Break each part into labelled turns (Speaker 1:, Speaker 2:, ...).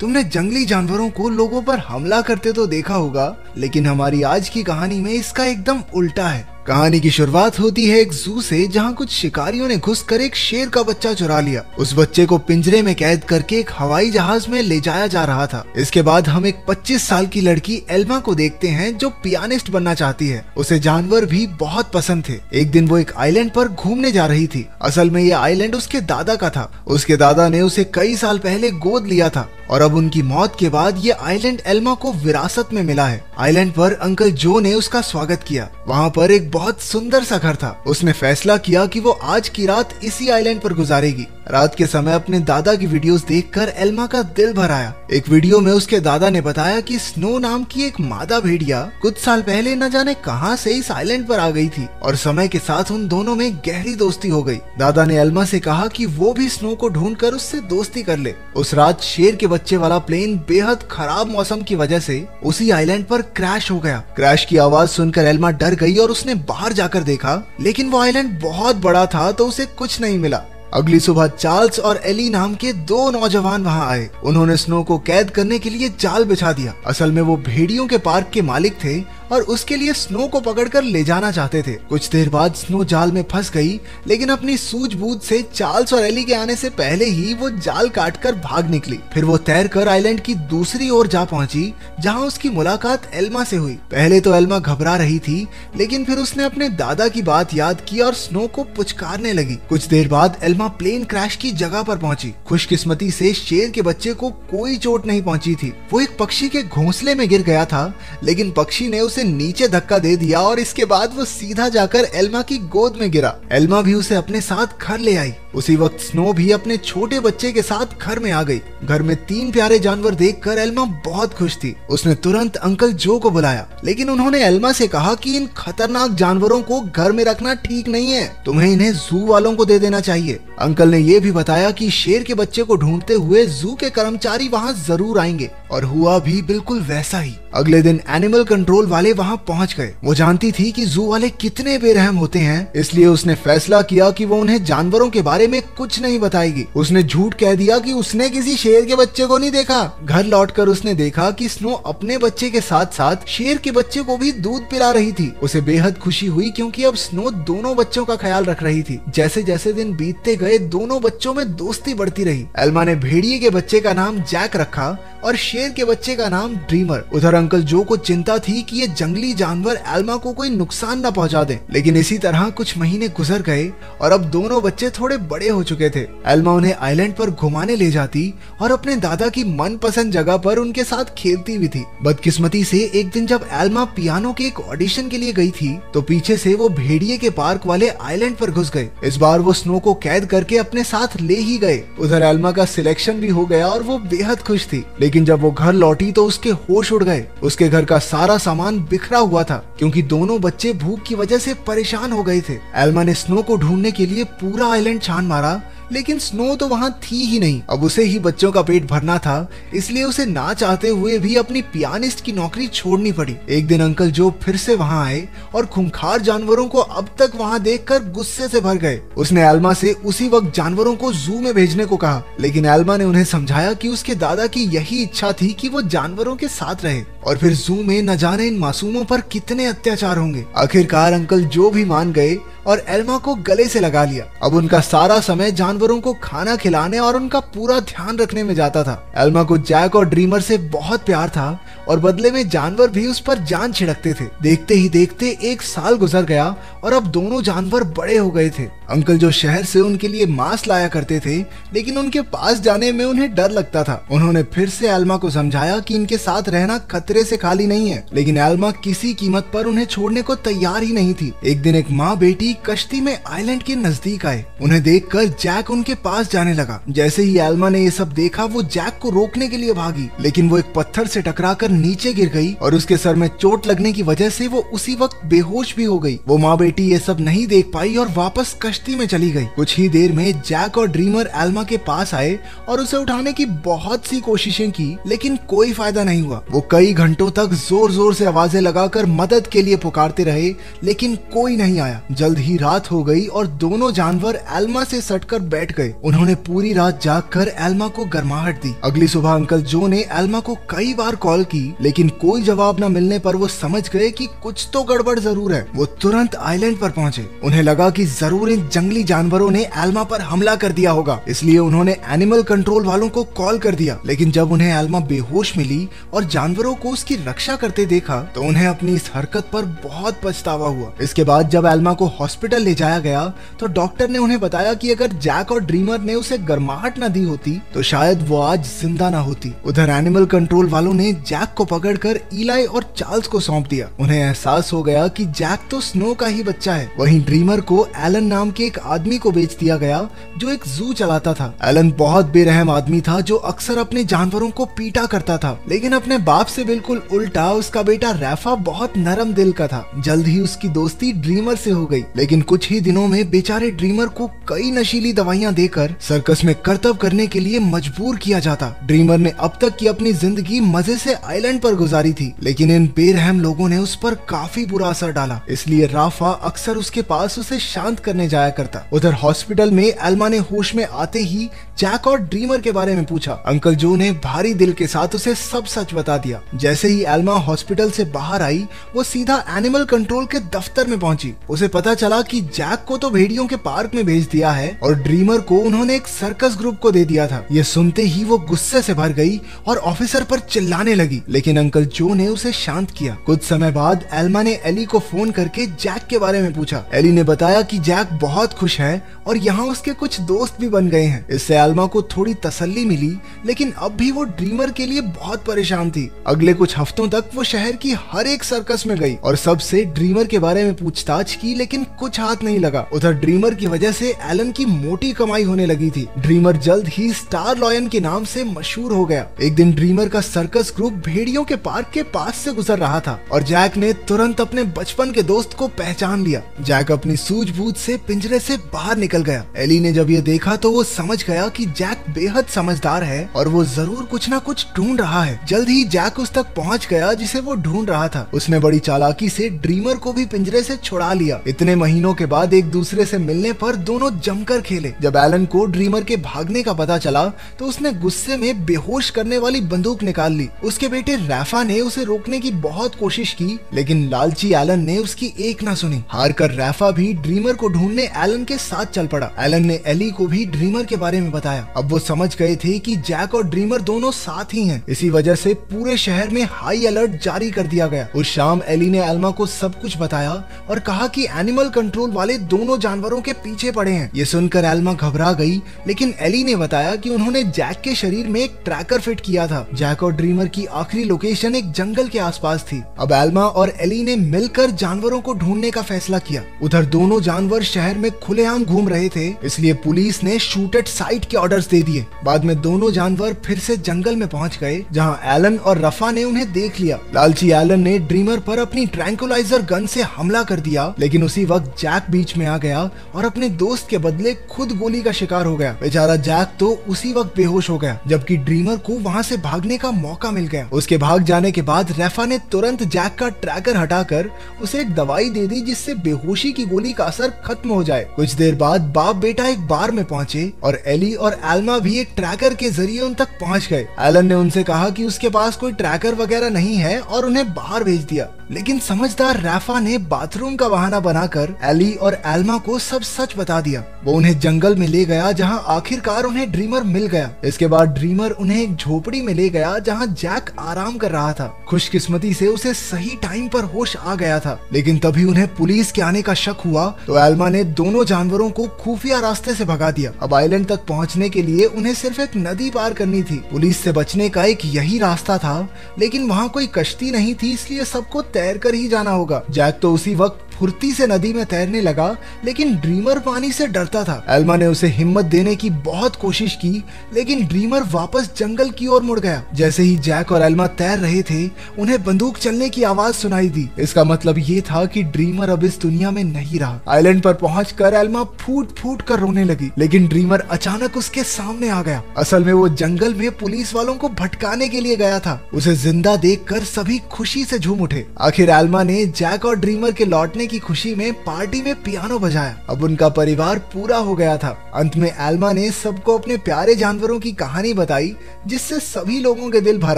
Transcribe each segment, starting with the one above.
Speaker 1: तुमने जंगली जानवरों को लोगों पर हमला करते तो देखा होगा, लेकिन हमारी आज की कहानी में इसका एकदम उल्टा है। कहानी की शुरुआत होती है एक जू से, जहां कुछ शिकारियों ने घुसकर एक शेर का बच्चा चुरा लिया। उस बच्चे को पिंजरे में कैद करके एक हवाई जहाज में ले जाया जा रहा था। इसके बाद हम एक 25 साल की लड़की एल्मा को देखते हैं जो पियानिस्ट बनना चाहती है। उसे जानवर भी बहुत पसंद थे। एक दिन वो एक आइलैंड पर घूमने जा रही थी। असल में ये आइलैंड उसके दादा का था। उसके दादा ने उसे कई साल पहले गोद लिया था और अब उनकी मौत के बाद ये आइलैंड एल्मा को विरासत में मिला है। आइलैंड पर अंकल जो ने उसका स्वागत किया। वहाँ पर एक बहुत सुंदर सा घर था। उसने फैसला किया कि वो आज की रात इसी आइलैंड पर गुजारेगी। रात के समय अपने दादा की वीडियोस देखकर एल्मा का दिल भर आया। एक वीडियो में उसके दादा ने बताया कि स्नो नाम की एक मादा भेड़िया कुछ साल पहले न जाने कहां से इस आइलैंड पर आ गई थी और समय के साथ उन दोनों में गहरी दोस्ती हो गई। दादा ने एल्मा से कहा कि वो भी स्नो को ढूंढकर उससे दोस्ती कर ले। उस रात शेर के बच्चे वाला प्लेन बेहद खराब मौसम की वजह से उसी आइलैंड पर क्रैश हो गया। क्रैश की आवाज सुनकर एल्मा डर गई और उसने बाहर जाकर देखा, लेकिन वो आइलैंड बहुत बड़ा था तो उसे कुछ नहीं मिला। अगली सुबह चार्ल्स और एली नाम के दो नौजवान वहां आए। उन्होंने स्नो को कैद करने के लिए जाल बिछा दिया। असल में वो भेड़ियों के पार्क के मालिक थे और उसके लिए स्नो को पकड़कर ले जाना चाहते थे। कुछ देर बाद स्नो जाल में फंस गई, लेकिन अपनी सूझबूझ से चार्ल्स और एली के आने से पहले ही वो जाल काटकर भाग निकली। फिर वो तैरकर आइलैंड की दूसरी ओर जा पहुंची, जहां उसकी मुलाकात एल्मा से हुई। पहले तो एल्मा घबरा रही थी, लेकिन फिर उसने अपने दादा की बात याद की और स्नो को पुचकारने लगी। कुछ देर बाद एल्मा प्लेन क्रैश की जगह पर पहुंची। खुशकिस्मती से शेर के बच्चे को कोई चोट नहीं पहुंची थी। वो एक पक्षी के घोंसले में गिर गया था, लेकिन पक्षी ने उसे नीचे धक्का दे दिया और इसके बाद वो सीधा जाकर एल्मा की गोद में गिरा। एल्मा भी उसे अपने साथ घर ले आई। उसी वक्त स्नो भी अपने छोटे बच्चे के साथ घर में आ गई। घर में 3 प्यारे जानवर देखकर एल्मा बहुत खुश थी। उसने तुरंत अंकल जो को बुलाया, लेकिन उन्होंने एल्मा से कहा कि इन खतरनाक जानवरों को घर में रखना ठीक नहीं है, तुम्हें इन्हें जू वालों को दे देना चाहिए। अंकल ने ये भी बताया कि शेर के बच्चे को ढूंढते हुए जू के कर्मचारी वहाँ जरूर आएंगे, और हुआ भी बिल्कुल वैसा ही। अगले दिन एनिमल कंट्रोल वाले वहाँ पहुँच गए। वो जानती थी कि जू वाले कितने बेरहम होते हैं, इसलिए उसने फैसला किया कि वो उन्हें जानवरों के बारे में कुछ नहीं बताएगी। उसने झूठ कह दिया कि उसने किसी शेर के बच्चे को नहीं देखा। घर लौटकर उसने देखा कि स्नो अपने बच्चे के साथ साथ शेर के बच्चे को भी दूध पिला रही थी। उसे बेहद खुशी हुई क्योंकि अब स्नो दोनों बच्चों का ख्याल रख रही थी। जैसे जैसे दिन बीतते गए दोनों बच्चों में दोस्ती बढ़ती रही। एल्मा ने भेड़िए के बच्चे का नाम जैक रखा और शेर के बच्चे का नाम ड्रीमर। उधर अंकल जो को चिंता थी कि ये जंगली जानवर एल्मा को कोई नुकसान न पहुंचा दें। लेकिन इसी तरह कुछ महीने गुजर गए और अब दोनों बच्चे थोड़े बड़े हो चुके थे। एल्मा उन्हें आइलैंड पर घुमाने ले जाती और अपने दादा की मनपसंद जगह पर उनके साथ खेलती भी थी। बदकिस्मती से एक दिन जब एल्मा पियानो के एक ऑडिशन के लिए गई थी, तो पीछे से वो भेड़िए के पार्क वाले आइलैंड पर घुस गए। इस बार वो स्नो को कैद करके अपने साथ ले ही गए। उधर एल्मा का सिलेक्शन भी हो गया और वो बेहद खुश थी। लेकिन जब वो घर लौटी तो उसके होश उड़ गए। उसके घर का सारा सामान बिखरा हुआ था क्योंकि दोनों बच्चे भूख की वजह से परेशान हो गए थे। एल्मा ने स्नो को ढूंढने के लिए पूरा आइलैंड छान मारा, लेकिन स्नो तो वहाँ थी ही नहीं। अब उसे ही बच्चों का पेट भरना था, इसलिए उसे ना चाहते हुए भी अपनी पियानिस्ट की नौकरी छोड़नी पड़ी। एक दिन अंकल जो फिर से वहाँ आए और खूंखार जानवरों को अब तक वहाँ देखकर गुस्से से भर गए। उसने एल्मा से उसी वक्त जानवरों को जू में भेजने को कहा, लेकिन एल्मा ने उन्हें समझाया कि उसके दादा की यही इच्छा थी कि वो जानवरों के साथ रहे और फिर जू में न जाने इन मासूमों पर कितने अत्याचार होंगे। आखिरकार अंकल जो भी मान गए और एल्मा को गले से लगा लिया। अब उनका सारा समय जानवरों को खाना खिलाने और उनका पूरा ध्यान रखने में जाता था। एल्मा को जैक और ड्रीमर से बहुत प्यार था और बदले में जानवर भी उस पर जान छिड़कते थे। देखते ही देखते 1 साल गुजर गया और अब दोनों जानवर बड़े हो गए थे। अंकल जो शहर से उनके लिए मांस लाया करते थे, लेकिन उनके पास जाने में उन्हें डर लगता था। उन्होंने फिर से एल्मा को समझाया कि इनके साथ रहना खतरे से खाली नहीं है, लेकिन एल्मा किसी कीमत पर उन्हें छोड़ने को तैयार ही नहीं थी। एक दिन एक माँ बेटी कश्ती में आइलैंड के नजदीक आए। उन्हें देखकर जैक उनके पास जाने लगा। जैसे ही एल्मा ने ये सब देखा, वो जैक को रोकने के लिए भागी, लेकिन वो एक पत्थर से टकराकर नीचे गिर गई और उसके सर में चोट लगने की वजह से वो उसी वक्त बेहोश भी हो गई। वो माँ बेटी ये सब नहीं देख पाई और वापस कश्ती में चली गई। कुछ ही देर में जैक और ड्रीमर एल्मा के पास आए और उसे उठाने की बहुत सी कोशिशें की, लेकिन कोई फायदा नहीं हुआ। वो कई घंटों तक जोर जोर से आवाजें लगाकर मदद के लिए पुकारते रहे, लेकिन कोई नहीं आया। जल्द ही रात हो गई और दोनों जानवर एल्मा से सटकर बैठ गए। उन्होंने पूरी रात जागकर एल्मा को गर्माहट दी। अगली सुबह अंकल जो ने एल्मा को कई बार कॉल की, लेकिन कोई जवाब न मिलने पर वो समझ गए कि कुछ तो गड़बड़ जरूर है। वो तुरंत आइलैंड पर पहुंचे। उन्हें लगा कि जरूर इन जंगली जानवरों ने एल्मा पर हमला कर दिया होगा, इसलिए उन्होंने एनिमल कंट्रोल वालों को कॉल कर दिया। लेकिन जब उन्हें एल्मा बेहोश मिली और जानवरों को उसकी रक्षा करते देखा तो उन्हें अपनी इस हरकत पर बहुत पछतावा हुआ। इसके बाद जब एल्मा को हॉस्पिटल ले जाया गया तो डॉक्टर ने उन्हें बताया कि अगर जैक और ड्रीमर ने उसे गर्माहट न दी होती तो शायद वो आज जिंदा न होती। उधर एनिमल कंट्रोल वालों ने जैक को पकड़कर इलाई और चार्ल्स को सौंप दिया। उन्हें एहसास हो गया कि जैक तो स्नो का ही बच्चा है। वहीं ड्रीमर को एलन नाम के एक आदमी को बेच दिया गया जो एक जू चलाता था। एलन बहुत बेरहम आदमी था जो अक्सर अपने जानवरों को पीटा करता था, लेकिन अपने बाप से बिल्कुल उल्टा उसका बेटा रैफा बहुत नरम दिल का था। जल्द ही उसकी दोस्ती ड्रीमर से हो गई, लेकिन कुछ ही दिनों में बेचारे ड्रीमर को कई नशीली दवाइयां देकर सर्कस में करतब करने के लिए मजबूर किया जाता। ड्रीमर ने अब तक की अपनी जिंदगी मजे से आइलैंड पर गुजारी थी, लेकिन इन बेरहम लोगों ने उस पर काफी बुरा असर डाला। इसलिए राफा अक्सर उसके पास उसे शांत करने जाया करता। उधर हॉस्पिटल में एल्मा ने होश में आते ही जैक और ड्रीमर के बारे में पूछा। अंकल जो ने भारी दिल के साथ उसे सब सच बता दिया। जैसे ही एल्मा हॉस्पिटल से बाहर आई वो सीधा एनिमल कंट्रोल के दफ्तर में पहुंची। उसे पता चला कि जैक को तो भेड़ियों के पार्क में भेज दिया है और ड्रीमर को उन्होंने एक सर्कस ग्रुप को दे दिया था। ये सुनते ही वो गुस्से से भर गई और ऑफिसर पर चिल्लाने लगी, लेकिन अंकल जो ने उसे शांत किया। कुछ समय बाद एल्मा ने एली को फोन करके जैक के बारे में पूछा। एली ने बताया कि जैक बहुत खुश है और यहाँ उसके कुछ दोस्त भी बन गए हैं। इससे एल्मा को थोड़ी तसल्ली मिली, लेकिन अब भी वो ड्रीमर के लिए बहुत परेशान थी। अगले कुछ हफ्तों तक वो शहर की हर एक सर्कस में गई और सबसे ड्रीमर के बारे में पूछताछ की, लेकिन कुछ हाथ नहीं लगा। उधर ड्रीमर की वजह से एलन की मोटी कमाई होने लगी थी। ड्रीमर जल्द ही स्टार लॉयन के नाम से मशहूर हो गया। एक दिन ड्रीमर का सर्कस ग्रुप भेड़ियों के पार्क के पास से गुजर रहा था और जैक ने तुरंत अपने बचपन के दोस्त को पहचान लिया। जैक अपनी सूझबूझ से पिंजरे से बाहर निकल गया। एली ने जब ये देखा तो वो समझ गया कि जैक बेहद समझदार है और वो जरूर कुछ ना कुछ ढूंढ रहा है। जल्द ही जैक उस तक पहुंच गया जिसे वो ढूंढ रहा था। उसने बड़ी चालाकी से ड्रीमर को भी पिंजरे से छुड़ा लिया। इतने महीनों के बाद एक दूसरे से मिलने पर दोनों जमकर खेले। जब एलन को ड्रीमर के भागने का पता चला तो उसने गुस्से में बेहोश करने वाली बंदूक निकाल ली। उसके बेटे रैफा ने उसे रोकने की बहुत कोशिश की, लेकिन लालची एलन ने उसकी एक ना सुनी। हार कर रैफा भी ड्रीमर को ढूंढने एलन के साथ चल पड़ा। एलन ने एली को भी ड्रीमर के बारे में बताया। अब वो समझ गए थे कि जैक और ड्रीमर दोनों साथ ही हैं। इसी वजह से पूरे शहर में हाई अलर्ट जारी कर दिया गया। उस शाम एली ने एल्मा को सब कुछ बताया और कहा कि एनिमल कंट्रोल वाले दोनों जानवरों के पीछे पड़े हैं। ये सुनकर एल्मा घबरा गई, लेकिन एली ने बताया कि उन्होंने जैक के शरीर में एक ट्रैकर फिट किया था। जैक और ड्रीमर की आखिरी लोकेशन एक जंगल के आसपास थी। अब एल्मा और एली ने मिलकर जानवरों को ढूंढने का फैसला किया। उधर दोनों जानवर शहर में खुलेआम घूम रहे थे, इसलिए पुलिस ने शूट एट साइट के ऑर्डर्स दे दिए। बाद में दोनों जानवर फिर से जंगल में पहुंच गए, जहां एलन और रफा ने उन्हें देख लिया। लालची एलन ने ड्रीमर पर अपनी ट्रैंकुलाइजर गन से हमला कर दिया, लेकिन उसी वक्त जैक बीच में आ गया और अपने दोस्त के बदले खुद गोली का शिकार हो गया। बेचारा जैक तो उसी वक्त बेहोश हो गया, जबकि ड्रीमर को वहां से भागने का मौका मिल गया। उसके भाग जाने के बाद रैफा ने तुरंत जैक का ट्रैकर हटाकर उसे एक दवाई दे दी, जिससे बेहोशी की गोली का असर खत्म हो जाए। कुछ देर बाद बाप बेटा एक बार में पहुंचे और एली और एल्मा भी एक ट्रैकर के जरिए उन तक पहुंच गए। एलन ने उनसे कहा कि उसके पास कोई ट्रैकर वगैरह नहीं है और उन्हें बाहर भेज दिया, लेकिन समझदार रैफा ने बाथरूम का बहाना बनाकर एली और एल्मा को सब सच बता दिया। वो उन्हें जंगल में ले गया, जहां आखिरकार उन्हें ड्रीमर मिल गया। इसके बाद ड्रीमर उन्हें एक झोपड़ी में ले गया, जहां जैक आराम कर रहा था। खुशकिस्मती से उसे सही टाइम पर होश आ गया था, लेकिन तभी उन्हें पुलिस के आने का शक हुआ तो एल्मा ने दोनों जानवरों को खुफिया रास्ते से भगा दिया। अब आइलैंड तक पहुंचने के लिए उन्हें सिर्फ एक नदी पार करनी थी। पुलिस से बचने का एक यही रास्ता था, लेकिन वहाँ कोई कश्ती नहीं थी, इसलिए सबको तैर कर ही जाना होगा। जैक तो उसी वक्त फुर्ती से नदी में तैरने लगा, लेकिन ड्रीमर पानी से डरता था। एल्मा ने उसे हिम्मत देने की बहुत कोशिश की, लेकिन ड्रीमर वापस जंगल की ओर मुड़ गया। जैसे ही जैक और एल्मा तैर रहे थे, उन्हें बंदूक चलने की आवाज सुनाई दी। इसका मतलब ये था कि ड्रीमर अब इस दुनिया में नहीं रहा। आइलैंड पर पहुंचकर एल्मा फूट फूट कर रोने लगी, लेकिन ड्रीमर अचानक उसके सामने आ गया। असल में वो जंगल में पुलिस वालों को भटकाने के लिए गया था। उसे जिंदा देखकर सभी खुशी से झूम उठे। आखिर एल्मा ने जैक और ड्रीमर के लौटने की खुशी में पार्टी में पियानो बजाया। अब उनका परिवार पूरा हो गया था। अंत में एल्मा ने सबको अपने प्यारे जानवरों की कहानी बताई, जिससे सभी लोगों के दिल भर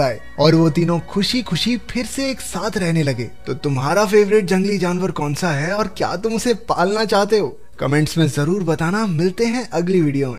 Speaker 1: आए और वो तीनों खुशी खुशी फिर से एक साथ रहने लगे। तो तुम्हारा फेवरेट जंगली जानवर कौन सा है और क्या तुम उसे पालना चाहते हो? कमेंट्स में जरूर बताना। मिलते हैं अगली वीडियो में।